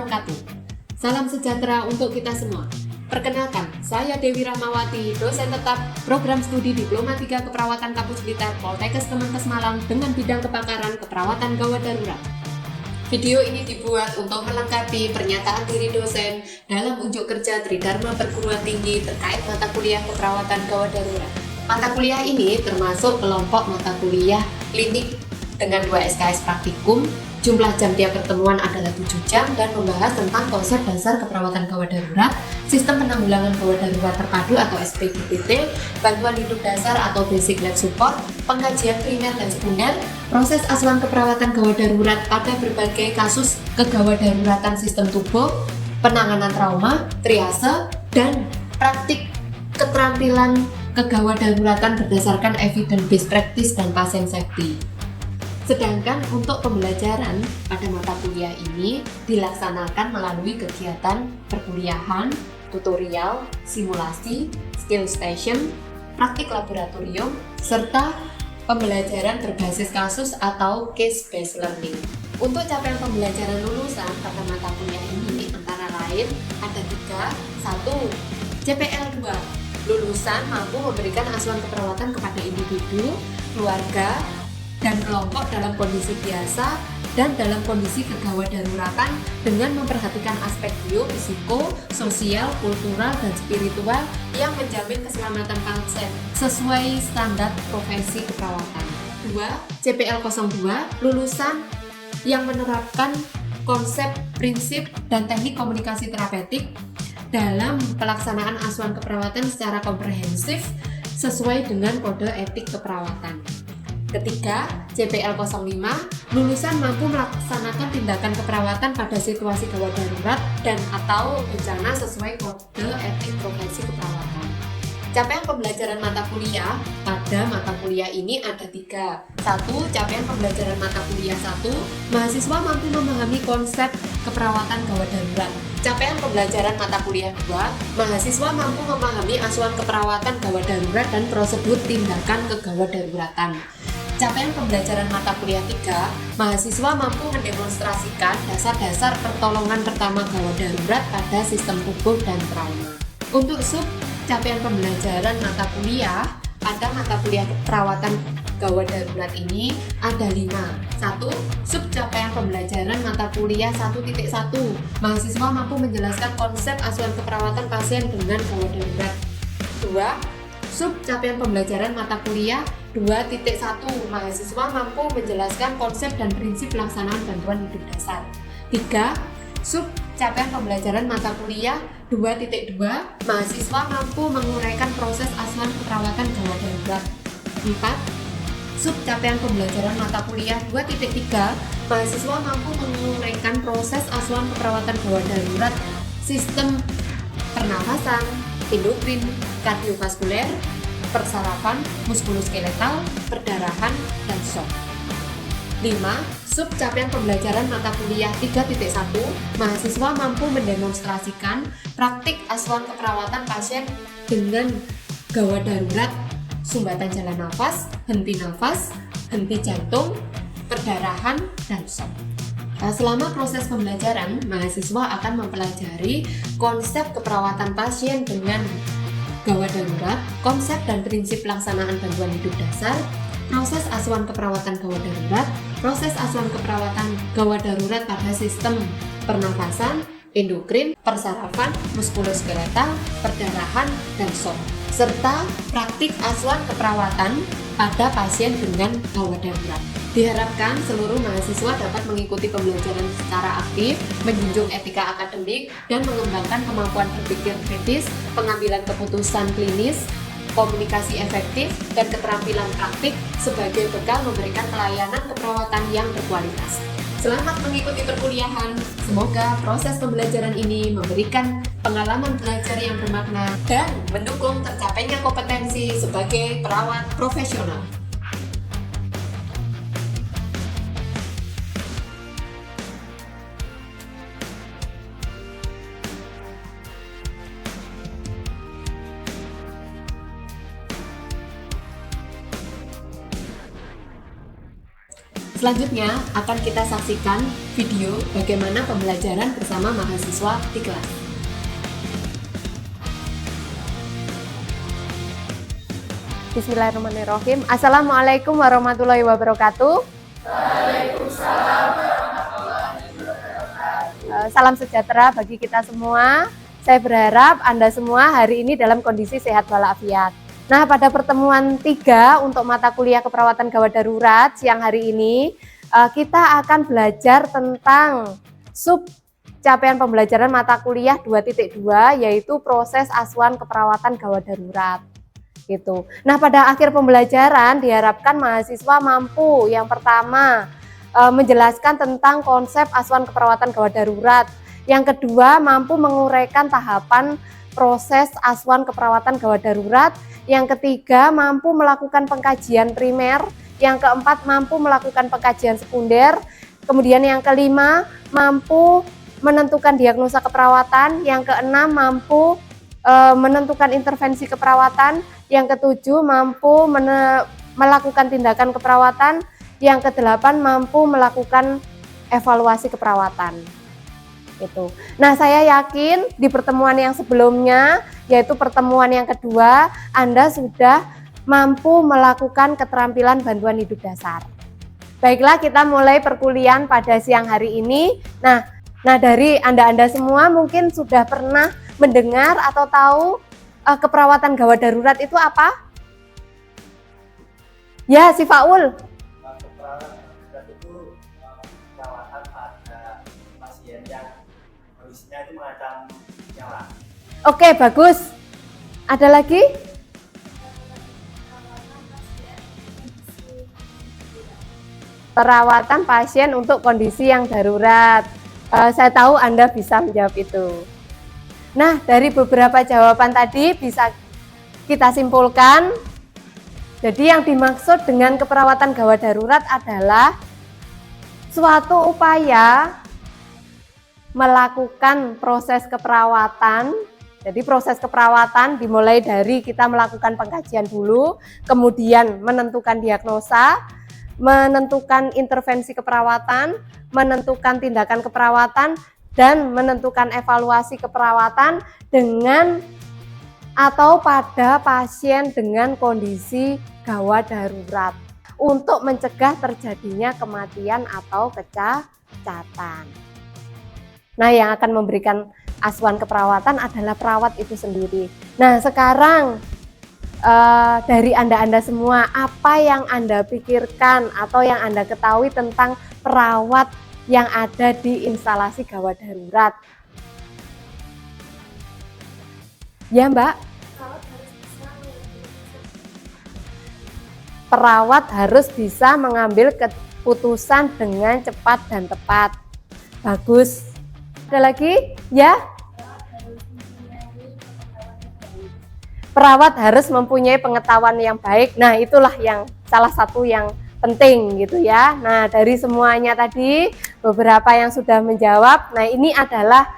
wabarakatuh. Salam sejahtera untuk kita semua. Perkenalkan, saya Dewi Rahmawati, dosen tetap program studi Diploma 3 Keperawatan Kampus Blitar Poltekkes Kemenkes Malang dengan bidang kepakaran keperawatan gawat darurat. Video ini dibuat untuk melengkapi pernyataan diri dosen dalam unjuk kerja Tridharma Perguruan Tinggi terkait mata kuliah keperawatan gawat darurat. Mata kuliah ini termasuk kelompok mata kuliah klinik dengan 2 SKS praktikum. Jumlah jam tiap pertemuan adalah 7 jam dan membahas tentang konsep dasar keperawatan gawat darurat, sistem penanggulangan gawat darurat terpadu atau SPGTT, bantuan hidup dasar atau basic life support, pengkajian primer dan sekunder, proses asuhan keperawatan gawat darurat pada berbagai kasus kegawat daruratan sistem tubuh, penanganan trauma, triase, dan praktik keterampilan kegawat daruratan berdasarkan evidence based practice dan patient safety. Sedangkan untuk pembelajaran pada mata kuliah ini dilaksanakan melalui kegiatan perkuliahan, tutorial, simulasi, skill station, praktik laboratorium, serta pembelajaran berbasis kasus atau case-based learning. Untuk capaian pembelajaran lulusan pada mata kuliah ini antara lain ada 3. 1. CPL 2. Lulusan mampu memberikan asuhan keperawatan kepada individu, keluarga, dan kelompok dalam kondisi biasa dan dalam kondisi kegawat daruratan dengan memperhatikan aspek biopsiko, sosial, kultural, dan spiritual yang menjamin keselamatan pasien sesuai standar profesi keperawatan. 2. CPL 02. Lulusan yang menerapkan konsep, prinsip, dan teknik komunikasi terapeutik dalam pelaksanaan asuhan keperawatan secara komprehensif sesuai dengan kode etik keperawatan. Ketiga, CPL 05, lulusan mampu melaksanakan tindakan keperawatan pada situasi gawat darurat dan atau bencana sesuai kode etik profesi keperawatan. Capaian pembelajaran mata kuliah pada mata kuliah ini ada 3. 1. Capaian pembelajaran mata kuliah 1, mahasiswa mampu memahami konsep keperawatan gawat darurat. Capaian pembelajaran mata kuliah 2, mahasiswa mampu memahami asuhan keperawatan gawat darurat dan prosedur tindakan kegawat daruratan. Capaian pembelajaran mata kuliah 3, mahasiswa mampu mendemonstrasikan dasar-dasar pertolongan pertama gawat darurat pada sistem tubuh dan trauma. Untuk sub capaian pembelajaran mata kuliah pada mata kuliah perawatan gawat darurat ini ada 5. 1. Sub capaian pembelajaran mata kuliah 1.1, mahasiswa mampu menjelaskan konsep asuhan keperawatan pasien dengan gawat darurat. 2. Sub capaian pembelajaran mata kuliah 2.1, mahasiswa mampu menjelaskan konsep dan prinsip pelaksanaan bantuan hidup dasar. 3. Sub capaian pembelajaran mata kuliah 2.2, mahasiswa mampu menguraikan proses asuhan keperawatan gawat darurat. 4. Sub capaian pembelajaran mata kuliah 2.3, mahasiswa mampu menguraikan proses asuhan keperawatan gawat darurat sistem pernafasan, endokrin, kardiovaskuler, persarafan, muskuloskeletal, perdarahan, dan shock. 5. Sub capaian pembelajaran mata kuliah 3.1, mahasiswa mampu mendemonstrasikan praktik asuhan keperawatan pasien dengan gawat darurat, sumbatan jalan nafas, henti jantung, perdarahan, dan shock. Selama proses pembelajaran, mahasiswa akan mempelajari konsep keperawatan pasien dengan gawat darurat, konsep dan prinsip pelaksanaan bantuan hidup dasar, proses asuhan keperawatan gawat darurat, proses asuhan keperawatan gawat darurat pada sistem pernafasan, endokrin, persarafan, muskuloskeletal, perdarahan, dan shock, serta praktik asuhan keperawatan pada pasien dengan gawat darurat. Diharapkan seluruh mahasiswa dapat mengikuti pembelajaran secara aktif, menjunjung etika akademik, dan mengembangkan kemampuan berpikir kritis, pengambilan keputusan klinis, komunikasi efektif, dan keterampilan praktik sebagai bekal memberikan pelayanan keperawatan yang berkualitas. Selamat mengikuti perkuliahan. Semoga proses pembelajaran ini memberikan pengalaman belajar yang bermakna dan mendukung tercapainya kompetensi sebagai perawat profesional. Selanjutnya akan kita saksikan video bagaimana pembelajaran bersama mahasiswa di kelas. Bismillahirrahmanirrahim. Assalamualaikum warahmatullahi wabarakatuh. Waalaikumsalam warahmatullahi wabarakatuh. Salam sejahtera bagi kita semua. Saya berharap Anda semua hari ini dalam kondisi sehat walafiat. Nah, pada pertemuan 3 untuk mata kuliah keperawatan gawat darurat siang hari ini, kita akan belajar tentang sub capaian pembelajaran mata kuliah 2.2, yaitu proses asuhan keperawatan gawat darurat. Gitu. Nah, pada akhir pembelajaran diharapkan mahasiswa mampu yang pertama menjelaskan tentang konsep asuhan keperawatan gawat darurat. Yang kedua, mampu menguraikan tahapan proses asuhan keperawatan gawat darurat. Yang ketiga, mampu melakukan pengkajian primer. Yang keempat, mampu melakukan pengkajian sekunder. Kemudian yang kelima, mampu menentukan diagnosa keperawatan. Yang keenam, mampu menentukan intervensi keperawatan. Yang ketujuh, mampu melakukan tindakan keperawatan. Yang kedelapan, mampu melakukan evaluasi keperawatan. Gitu. Nah, saya yakin di pertemuan yang sebelumnya, yaitu pertemuan yang kedua, Anda sudah mampu melakukan keterampilan bantuan hidup dasar. Baiklah, kita mulai perkuliahan pada siang hari ini. Nah dari Anda semua mungkin sudah pernah mendengar atau tahu keperawatan gawat darurat itu apa? Ya, si Faul. Keperawatan darurat itu perawatan pada pasien yang kondisinya itu mengancam nyawa. Oke, bagus. Ada lagi? Perawatan pasien untuk kondisi yang darurat. Saya tahu Anda bisa menjawab itu. Nah, dari beberapa jawaban tadi bisa kita simpulkan. Jadi yang dimaksud dengan keperawatan gawat darurat adalah suatu upaya melakukan proses keperawatan. Jadi proses keperawatan dimulai dari kita melakukan pengkajian dulu, kemudian menentukan diagnosa, menentukan intervensi keperawatan, menentukan tindakan keperawatan, dan menentukan evaluasi keperawatan dengan atau pada pasien dengan kondisi gawat darurat untuk mencegah terjadinya kematian atau kecacatan. Nah, yang akan memberikan asuhan keperawatan adalah perawat itu sendiri. Nah, sekarang dari Anda semua, apa yang Anda pikirkan atau yang Anda ketahui tentang perawat yang ada di instalasi gawat darurat? Ya, Mbak? Perawat harus bisa mengambil keputusan dengan cepat dan tepat. Bagus. Ada lagi? Ya? Perawat harus mempunyai pengetahuan yang baik. Nah, itulah yang salah satu yang penting gitu ya. Nah, dari semuanya tadi beberapa yang sudah menjawab. Nah, ini adalah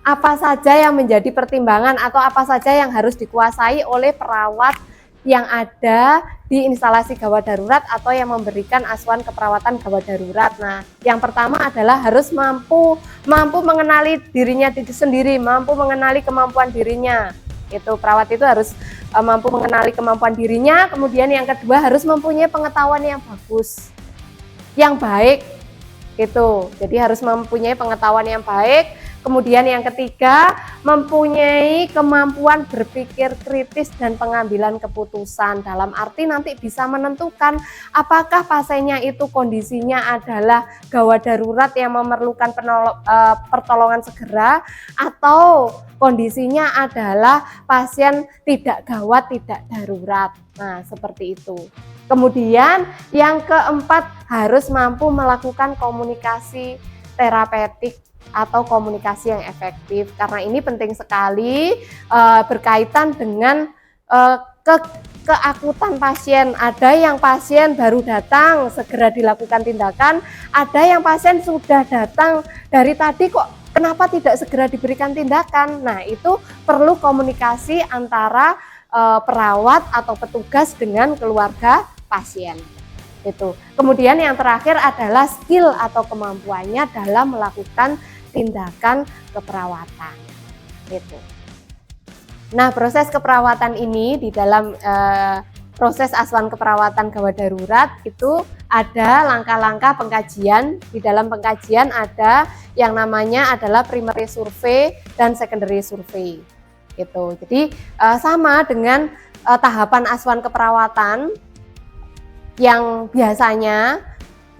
apa saja yang menjadi pertimbangan atau apa saja yang harus dikuasai oleh perawat yang ada di instalasi gawat darurat atau yang memberikan asuhan keperawatan gawat darurat. Nah, yang pertama adalah harus mampu mengenali dirinya sendiri, mampu mengenali kemampuan dirinya. Itu perawat itu harus mampu mengenali kemampuan dirinya. Kemudian yang kedua harus mempunyai pengetahuan yang bagus, yang baik. Gitu. Jadi harus mempunyai pengetahuan yang baik. Kemudian yang ketiga, mempunyai kemampuan berpikir kritis dan pengambilan keputusan. Dalam arti nanti bisa menentukan apakah pasiennya itu kondisinya adalah gawat darurat yang memerlukan pertolongan segera atau kondisinya adalah pasien tidak gawat, tidak darurat. Nah, seperti itu. Kemudian yang keempat, harus mampu melakukan komunikasi terapeutik atau komunikasi yang efektif, karena ini penting sekali berkaitan dengan keakutan pasien. Ada yang pasien baru datang segera dilakukan tindakan, ada yang pasien sudah datang dari tadi kok kenapa tidak segera diberikan tindakan. Nah, itu perlu komunikasi antara perawat atau petugas dengan keluarga pasien. Itu. Kemudian yang terakhir adalah skill atau kemampuannya dalam melakukan tindakan keperawatan. Gitu. Nah, proses keperawatan ini di dalam proses asuhan keperawatan gawat darurat itu ada langkah-langkah pengkajian. Di dalam pengkajian ada yang namanya adalah primary survey dan secondary survey. Gitu. Jadi sama dengan tahapan asuhan keperawatan yang biasanya.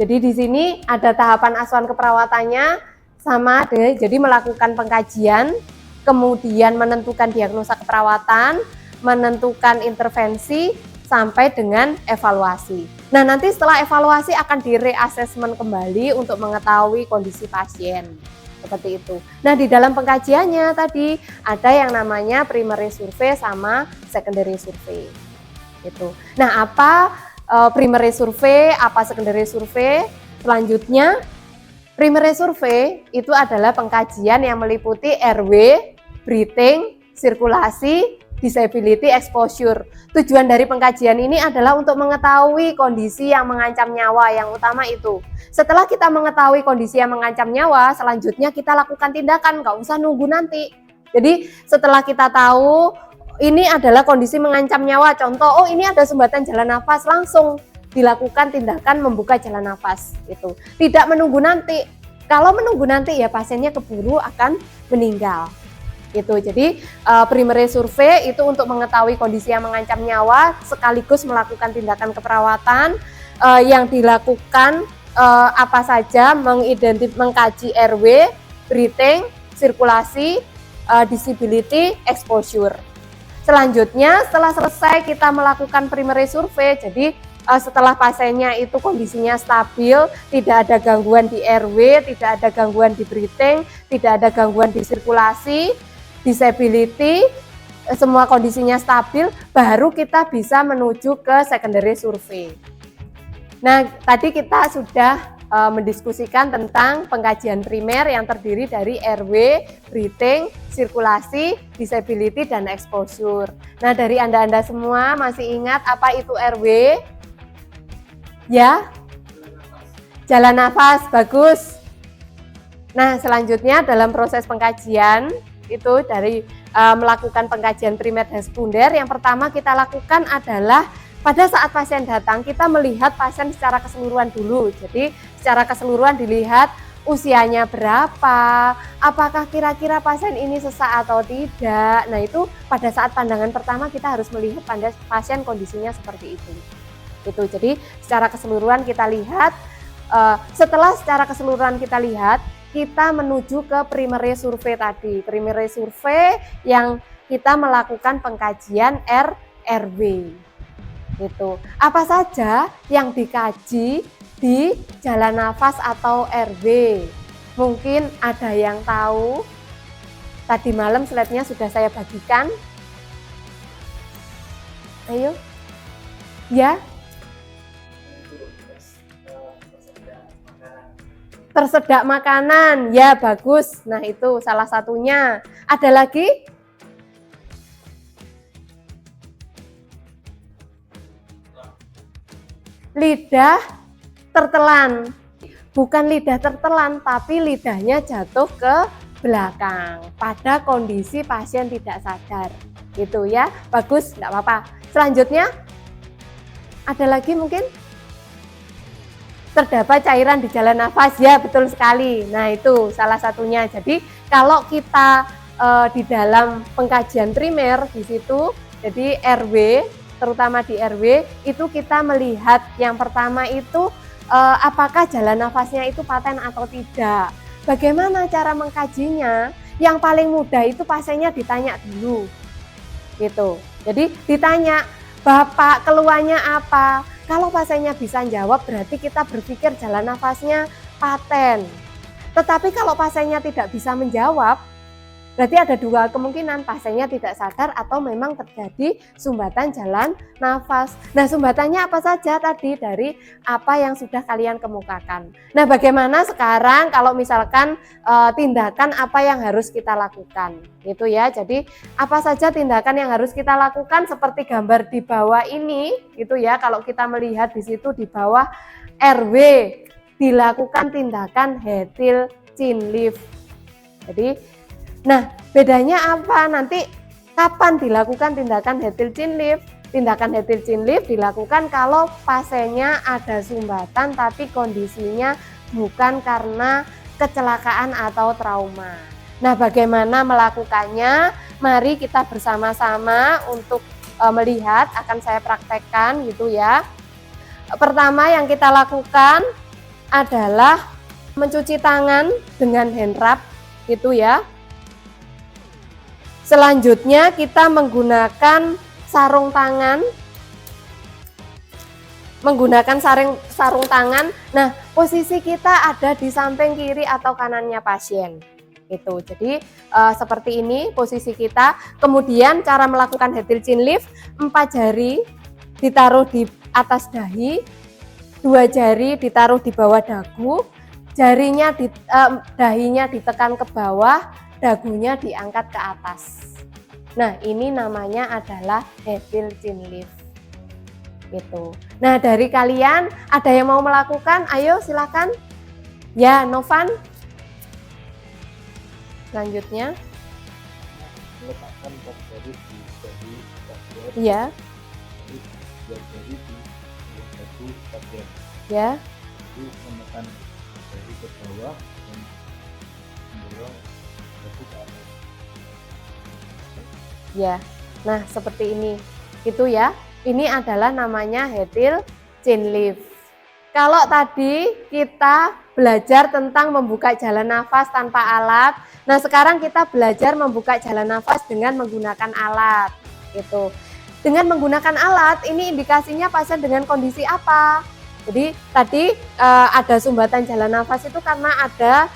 Jadi di sini ada tahapan asuhan keperawatannya sama deh. Jadi melakukan pengkajian, kemudian menentukan diagnosa keperawatan, menentukan intervensi sampai dengan evaluasi. Nah, nanti setelah evaluasi akan di-reassessment kembali untuk mengetahui kondisi pasien. Seperti itu. Nah, di dalam pengkajiannya tadi ada yang namanya primary survey sama secondary survey. Gitu. Nah, apa primary survey, apa secondary survey? Selanjutnya, primary survey itu adalah pengkajian yang meliputi RW, breathing, sirkulasi, disability, exposure. Tujuan dari pengkajian ini adalah untuk mengetahui kondisi yang mengancam nyawa, yang utama itu. Setelah kita mengetahui kondisi yang mengancam nyawa, selanjutnya kita lakukan tindakan, nggak usah nunggu nanti. Jadi setelah kita tahu ini adalah kondisi mengancam nyawa, contoh, oh ini ada sumbatan jalan nafas, langsung dilakukan tindakan membuka jalan nafas. Itu tidak menunggu nanti. Kalau menunggu nanti ya pasiennya keburu akan meninggal. Gitu. Jadi primary survey itu untuk mengetahui kondisi yang mengancam nyawa sekaligus melakukan tindakan keperawatan yang dilakukan apa saja, mengkaji RW, breathing, sirkulasi, disability, exposure. Selanjutnya setelah selesai kita melakukan primary survey, jadi setelah pasiennya itu kondisinya stabil, tidak ada gangguan di RW, tidak ada gangguan di breathing, tidak ada gangguan di sirkulasi, disability, semua kondisinya stabil, baru kita bisa menuju ke secondary survey. Nah, tadi kita sudah mendiskusikan tentang pengkajian primer yang terdiri dari RW, breathing, sirkulasi, disability, dan exposure. Nah, dari Anda-Anda semua masih ingat apa itu RW? Ya? Jalan nafas, bagus. Nah, selanjutnya dalam proses pengkajian, itu dari melakukan pengkajian primer dan sekunder, yang pertama kita lakukan adalah pada saat pasien datang kita melihat pasien secara keseluruhan dulu. Jadi secara keseluruhan dilihat usianya berapa, apakah kira-kira pasien ini sesak atau tidak. Nah, itu pada saat pandangan pertama kita harus melihat pasien kondisinya seperti itu. Gitu. Jadi secara keseluruhan kita lihat, setelah secara keseluruhan kita lihat, kita menuju ke primary survey tadi. Primary survey yang kita melakukan pengkajian RW. Gitu. Apa saja yang dikaji di jalan nafas atau RW? Mungkin ada yang tahu. Tadi malam slide-nya sudah saya bagikan. Ayo. Ya. Tersedak makanan, ya bagus. Nah, itu salah satunya. Ada lagi? Lidah tertelan. Bukan lidah tertelan, tapi lidahnya jatuh ke belakang pada kondisi pasien tidak sadar. Gitu ya, bagus, enggak apa-apa. Selanjutnya, ada lagi mungkin? Terdapat cairan di jalan nafas, ya betul sekali. Nah, itu salah satunya. Jadi kalau kita di dalam pengkajian primer di situ, jadi RW, terutama di RW, itu kita melihat yang pertama itu apakah jalan nafasnya itu paten atau tidak. Bagaimana cara mengkajinya? Yang paling mudah itu pasiennya ditanya dulu. Gitu. Jadi ditanya, Bapak keluhannya apa? Kalau pasiennya bisa jawab berarti kita berpikir jalan nafasnya paten. Tetapi kalau pasiennya tidak bisa menjawab, Berarti ada dua kemungkinan, pasiennya tidak sadar atau memang terjadi sumbatan jalan nafas. Nah, sumbatannya apa saja tadi dari apa yang sudah kalian kemukakan. Nah, bagaimana sekarang kalau misalkan tindakan apa yang harus kita lakukan? Gitu ya. Jadi, apa saja tindakan yang harus kita lakukan seperti gambar di bawah ini, gitu ya. Kalau kita melihat di situ di bawah RW dilakukan tindakan Hetil Chin Lift. Jadi, nah, bedanya apa? Nanti kapan dilakukan tindakan Hetil Chin Lift? Tindakan Hetil Chin Lift dilakukan kalau pasiennya ada sumbatan tapi kondisinya bukan karena kecelakaan atau trauma. Nah, bagaimana melakukannya? Mari kita bersama-sama untuk melihat, akan saya praktekkan gitu ya. Pertama yang kita lakukan adalah mencuci tangan dengan hand rub gitu ya. Selanjutnya kita menggunakan sarung tangan. Sarung tangan. Nah, posisi kita ada di samping kiri atau kanannya pasien. Gitu. Jadi seperti ini posisi kita. Kemudian cara melakukan Hetil Chin Lift, 4 jari ditaruh di atas dahi, 2 jari ditaruh di bawah dagu, dahinya ditekan ke bawah, dagunya diangkat ke atas. Nah, ini namanya adalah Hetil Chin Lift. Gitu. Nah, dari kalian ada yang mau melakukan? Ayo silakan. Ya, Novan. Selanjutnya. Meletakkan 4 jari di dahi pasien. Iya. 2 jari di dagu pasien. Ya. Jadi menekan dahi ke bawah dan mendorong dagu ke atas. Ya, nah seperti ini, gitu ya. Ini adalah namanya Hetil Chin Lift. Kalau tadi kita belajar tentang membuka jalan nafas tanpa alat, nah sekarang kita belajar membuka jalan nafas dengan menggunakan alat. Gitu. Dengan menggunakan alat, ini indikasinya pasien dengan kondisi apa? Jadi tadi ada sumbatan jalan nafas itu karena ada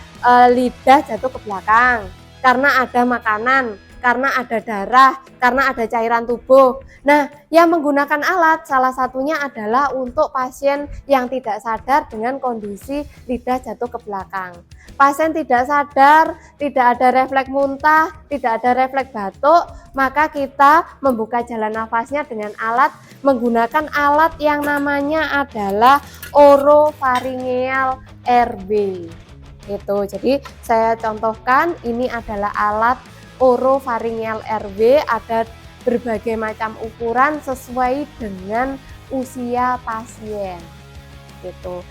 lidah jatuh ke belakang, karena ada makanan, karena ada darah, karena ada cairan tubuh. Nah, yang menggunakan alat salah satunya adalah untuk pasien yang tidak sadar dengan kondisi lidah jatuh ke belakang. Pasien tidak sadar, tidak ada refleks muntah, tidak ada refleks batuk, maka kita membuka jalan nafasnya dengan alat, menggunakan alat yang namanya adalah oropharyngeal RB. Itu. Jadi saya contohkan, ini adalah alat oropharyngeal RB, ada berbagai macam ukuran sesuai dengan usia pasien. Gitu.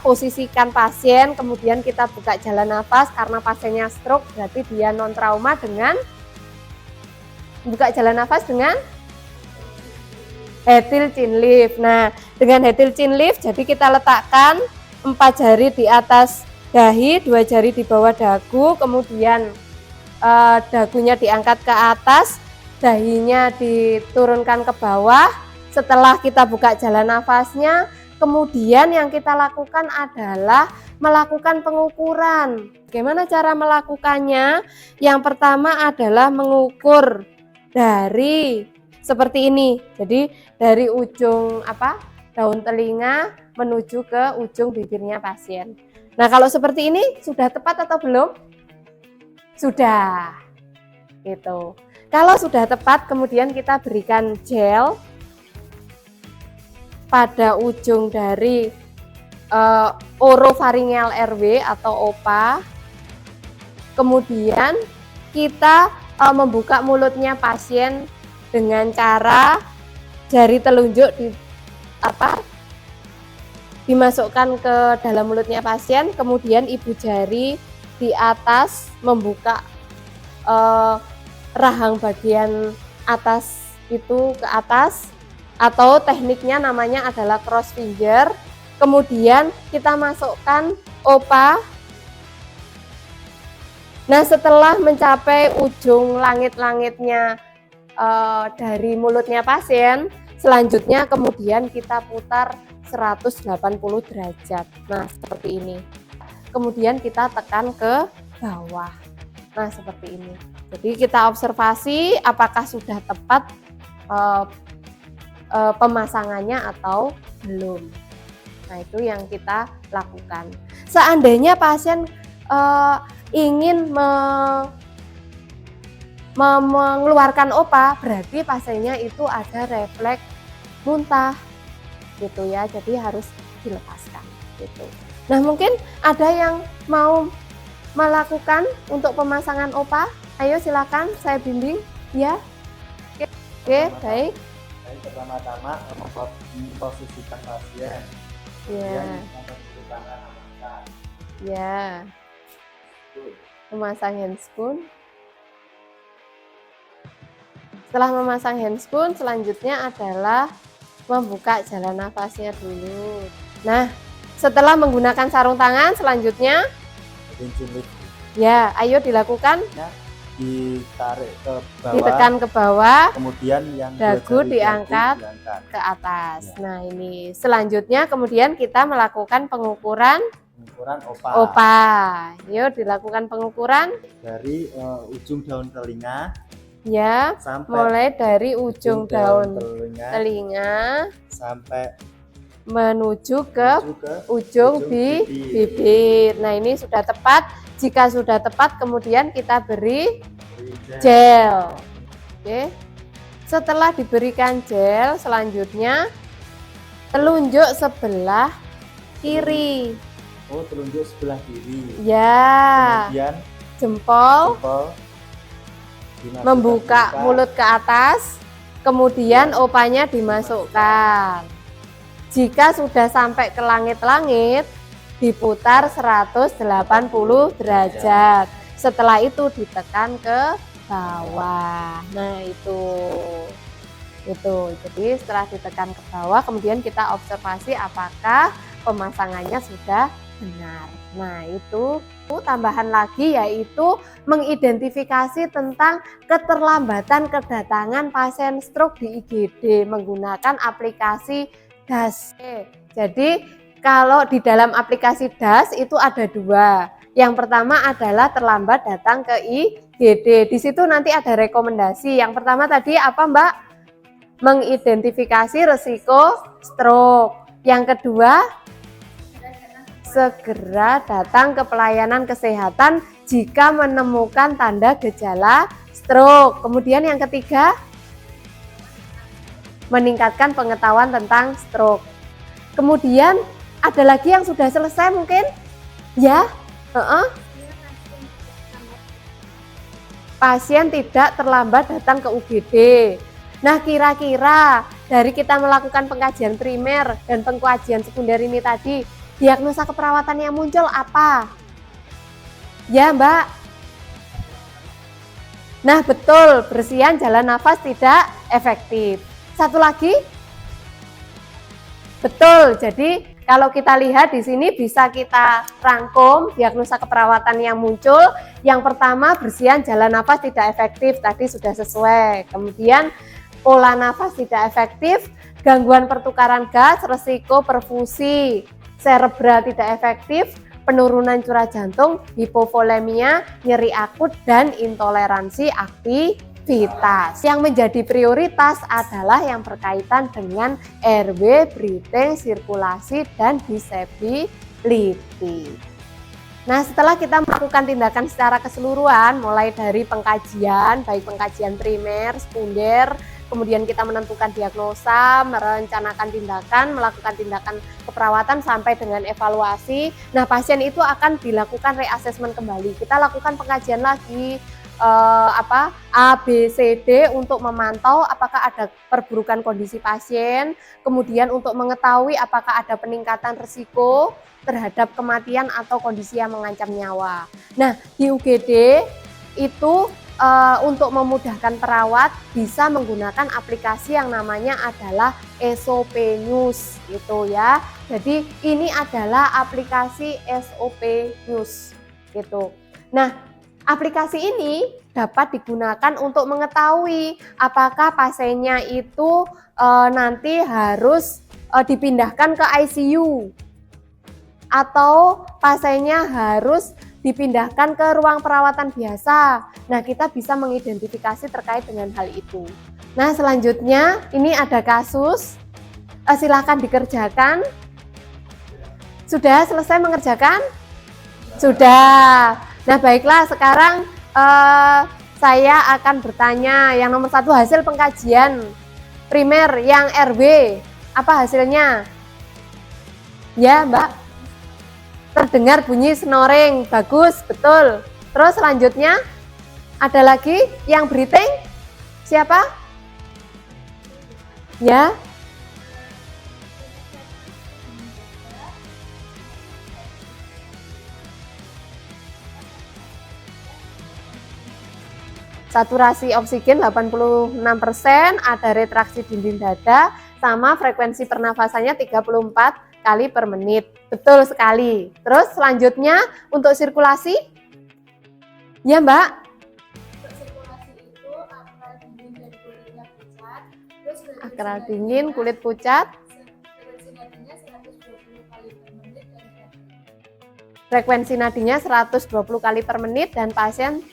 Posisikan pasien, kemudian kita buka jalan nafas. Karena pasiennya stroke, berarti dia non trauma dengan buka jalan nafas dengan Hetil Chin Lift. Nah, dengan Hetil Chin Lift, jadi kita letakkan 4 jari di atas dahi, 2 jari di bawah dagu, kemudian dagunya diangkat ke atas, dahinya diturunkan ke bawah. Setelah kita buka jalan nafasnya, kemudian yang kita lakukan adalah melakukan pengukuran. Bagaimana cara melakukannya? Yang pertama adalah mengukur dari seperti ini. Jadi dari ujung daun telinga menuju ke ujung bibirnya pasien. Nah, kalau seperti ini sudah tepat atau belum? Sudah, gitu. Kalau sudah tepat, kemudian kita berikan gel pada ujung dari oropharyngeal RW atau OPA. Kemudian kita membuka mulutnya pasien dengan cara jari telunjuk dimasukkan ke dalam mulutnya pasien, kemudian ibu jari di atas membuka rahang bagian atas itu ke atas, atau tekniknya namanya adalah cross finger. Kemudian kita masukkan OPA. Nah, setelah mencapai ujung langit-langitnya dari mulutnya pasien, selanjutnya kemudian kita putar 180 derajat. Nah, seperti ini. Kemudian kita tekan ke bawah. Nah, seperti ini. Jadi kita observasi apakah sudah tepat pemasangannya atau belum. Nah, itu yang kita lakukan. Seandainya pasien ingin mengeluarkan OPA, berarti pasiennya itu ada refleks muntah gitu ya, jadi harus dilepaskan gitu. Nah, mungkin ada yang mau melakukan untuk pemasangan OPA, ayo silakan saya bimbing ya. Oke, baik. Pertama-tama memposisikan pasien, Ya, membentukkan anak. ya. Memasang handscoon. Setelah memasang handscoon, selanjutnya adalah membuka jalan nafasnya dulu. Nah, setelah menggunakan sarung tangan, selanjutnya ya, ayo dilakukan. Ditarik ke bawah, Ditekan ke bawah, kemudian yang dagu diangkat ke atas. Ya. Nah, ini selanjutnya kemudian kita melakukan pengukuran OPA. OPA. Yuk dilakukan pengukuran Dari ujung daun telinga ya, sampai mulai dari ujung daun telinga telinga sampai menuju ke ujung bibir. bibir. Nah, ini sudah tepat. Jika sudah tepat, kemudian kita beri gel. Oke. Setelah diberikan gel, selanjutnya telunjuk sebelah kiri. Oh, telunjuk sebelah kiri. Ya. Kemudian Jempol dimasukkan membuka mulut ke atas, kemudian opanya dimasukkan. Jika sudah sampai ke langit-langit, diputar 180 derajat. Setelah itu ditekan ke bawah. Nah, itu. Jadi setelah ditekan ke bawah, kemudian kita observasi apakah pemasangannya sudah benar. Nah, itu tambahan lagi yaitu mengidentifikasi tentang keterlambatan kedatangan pasien stroke di IGD menggunakan aplikasi DAS. Jadi kalau di dalam aplikasi DAS itu ada dua. Yang pertama adalah terlambat datang ke IGD. Di situ nanti ada rekomendasi. Yang pertama tadi apa, Mbak? Mengidentifikasi risiko stroke. Yang kedua, segera datang ke pelayanan kesehatan jika menemukan tanda gejala stroke. Kemudian yang ketiga, meningkatkan pengetahuan tentang stroke. Kemudian ada lagi yang sudah selesai mungkin? Ya? Pasien tidak terlambat datang ke UGD. Nah, kira-kira dari kita melakukan pengkajian primer dan pengkajian sekunder ini tadi, diagnosa keperawatan yang muncul apa? Ya, Mbak? Nah, betul, bersihan jalan nafas tidak efektif. Satu lagi? Betul, jadi kalau kita lihat di sini bisa kita rangkum diagnosa keperawatan yang muncul. Yang pertama, bersihan jalan nafas tidak efektif, tadi sudah sesuai. Kemudian pola nafas tidak efektif, gangguan pertukaran gas, resiko perfusi cerebral tidak efektif, penurunan curah jantung, hipovolemia, nyeri akut, dan intoleransi aktivitas. Yang menjadi prioritas adalah yang berkaitan dengan airway, breathing, sirkulasi, dan disability. Nah, setelah kita melakukan tindakan secara keseluruhan, mulai dari pengkajian, baik pengkajian primer, sekunder, kemudian kita menentukan diagnosa, merencanakan tindakan, melakukan tindakan keperawatan sampai dengan evaluasi. Nah, pasien itu akan dilakukan reassessment kembali. Kita lakukan pengkajian lagi A, B, C, D untuk memantau apakah ada perburukan kondisi pasien, kemudian untuk mengetahui apakah ada peningkatan risiko terhadap kematian atau kondisi yang mengancam nyawa. Nah, di UGD itu untuk memudahkan perawat bisa menggunakan aplikasi yang namanya adalah SOP News gitu ya. Jadi ini adalah aplikasi SOP News gitu. Nah, aplikasi ini dapat digunakan untuk mengetahui apakah pasiennya itu nanti harus dipindahkan ke ICU atau pasiennya harus dipindahkan ke ruang perawatan biasa. Nah, kita bisa mengidentifikasi terkait dengan hal itu. Nah, selanjutnya ini ada kasus. Silakan dikerjakan. Sudah selesai mengerjakan? Sudah. Nah, baiklah, sekarang saya akan bertanya yang nomor 1, hasil pengkajian primer yang RW. Apa hasilnya? Ya, Mbak. Terdengar bunyi snoring. Bagus, betul. Terus selanjutnya ada lagi yang breathing? Siapa? Ya. Saturasi oksigen 86%, ada retraksi dinding dada, sama frekuensi pernafasannya 34 kali per menit. Betul sekali. Terus selanjutnya untuk sirkulasi? Ya, Mbak? Untuk sirkulasi itu akral dingin dan kulitnya pucat, terus Akral dingin, kulit pucat, frekuensi nadinya 120 kali per menit frekuensi nadinya 120 kali per menit dan pasien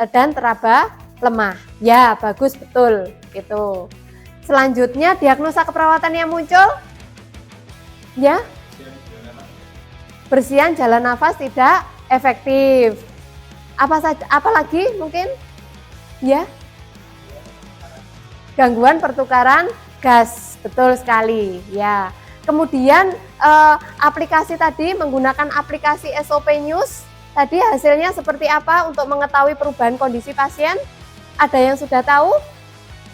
dan teraba lemah. Ya, bagus, betul. Itu. Selanjutnya diagnosa keperawatan yang muncul. Ya. Bersihan jalan nafas tidak efektif. Apa saja? Apa lagi mungkin? Ya. Gangguan pertukaran gas. Betul sekali. Ya. Kemudian aplikasi tadi menggunakan aplikasi SOP News. Tadi hasilnya seperti apa untuk mengetahui perubahan kondisi pasien? Ada yang sudah tahu?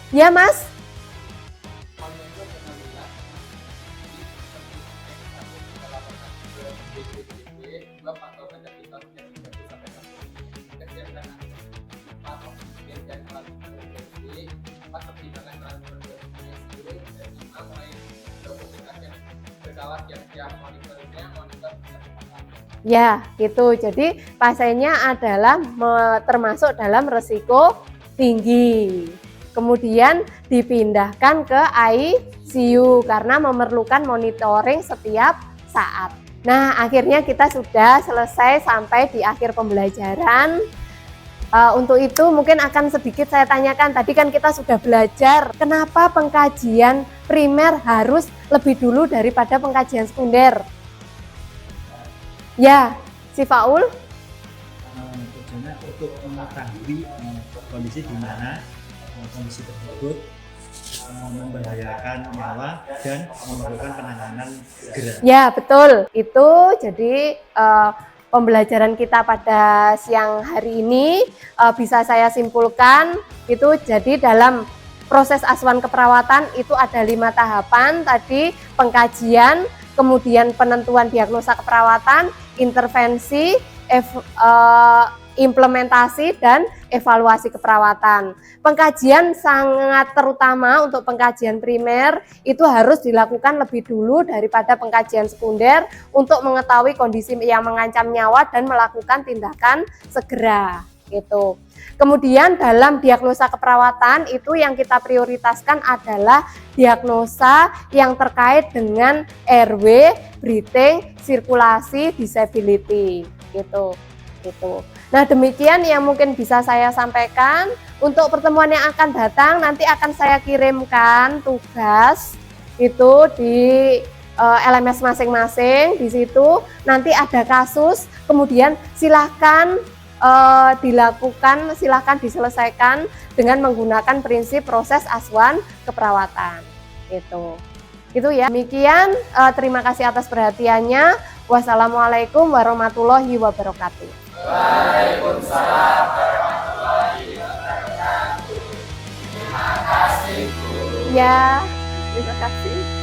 Ya, Mas? Ya, gitu. Jadi pasiennya adalah termasuk dalam risiko tinggi. Kemudian dipindahkan ke ICU karena memerlukan monitoring setiap saat. Nah, akhirnya kita sudah selesai sampai di akhir pembelajaran. Untuk itu mungkin akan sedikit saya tanyakan, tadi kan kita sudah belajar kenapa pengkajian primer harus lebih dulu daripada pengkajian sekunder. Ya, si Faul? Tujuannya untuk mengetahui kondisi di mana kondisi tersebut membahayakan nyawa dan memerlukan penanganan segera. Ya, betul. Itu jadi pembelajaran kita pada siang hari ini bisa saya simpulkan itu jadi dalam proses asuhan keperawatan itu ada 5 tahapan tadi: pengkajian, kemudian penentuan diagnosa keperawatan, intervensi, implementasi, dan evaluasi keperawatan. Pengkajian sangat terutama untuk pengkajian primer itu harus dilakukan lebih dulu daripada pengkajian sekunder untuk mengetahui kondisi yang mengancam nyawa dan melakukan tindakan segera gitu. Kemudian dalam diagnosa keperawatan itu yang kita prioritaskan adalah diagnosa yang terkait dengan RW, breathing, sirkulasi, disability gitu. Nah, demikian yang mungkin bisa saya sampaikan. Untuk pertemuan yang akan datang nanti akan saya kirimkan tugas itu di LMS masing-masing. Di situ nanti ada kasus, kemudian silahkan diselesaikan dengan menggunakan prinsip proses asuhan keperawatan. Itu ya. Demikian, terima kasih atas perhatiannya. Wassalamualaikum warahmatullahi wabarakatuh. Waalaikumsalam warahmatullahi wabarakatuh. Terima kasih, Bu. Ya, terima kasih.